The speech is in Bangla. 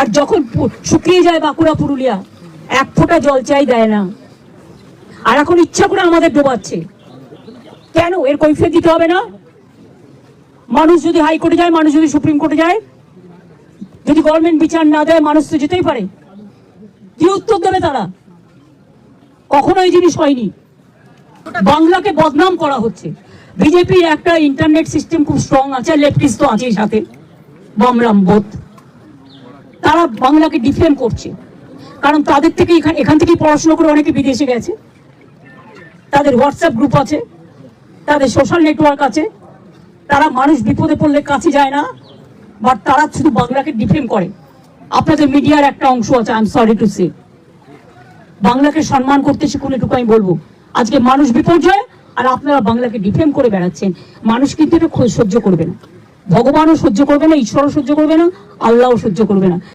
আর যখন শুকিয়ে যায় বাঁকুড়া পুরুলিয়া, এক ফোঁটা জল চাই দেয় না। আর এখন ইচ্ছা করে আমাদের ডোবাচ্ছে কেন? এর কৈফিয়ত দিতে হবে না? মানুষ যদি হাইকোর্টে যায়, মানুষ যদি সুপ্রিম কোর্টে যায়, যদি গভর্নমেন্ট বিচার না দেয়, মানুষ তো যেতেই পারে। কি উত্তর দেবে তারা? কখনো এই জিনিস হয়নি। বাংলাকে বদনাম করা হচ্ছে। বিজেপির একটা ইন্টারনেট সিস্টেম খুব স্ট্রং আছে, লেফটিস্ট তো আছেই সাথে, বামরাম বোধ। তারা বাংলাকে ডিফেম করছে, কারণ তাদের থেকে এখান থেকে পড়াশোনা করে অনেকে বিদেশে গেছে, তাদের হোয়াটসঅ্যাপ গ্রুপ আছে, তাদের সোশ্যাল নেটওয়ার্ক আছে। তারা মানুষ বিপদে পড়লে কাছে যায় না, বাট তারা শুধু বাংলাকে ডিফেম করে। আপনাদের মিডিয়ার একটা অংশ আছে, I am sorry to say, বাংলাকে সম্মান করতে শিখুন, এটুকু আমি বলবো। আজকে মানুষ বিপর্যয় আর আপনারা বাংলাকে ডিফেম করে বেড়াচ্ছেন। মানুষ কিন্তু এটা সহ্য করবে না, ভগবানও সহ্য করবে না, ঈশ্বরও সহ্য করবে না, আল্লাহও সহ্য করবে না।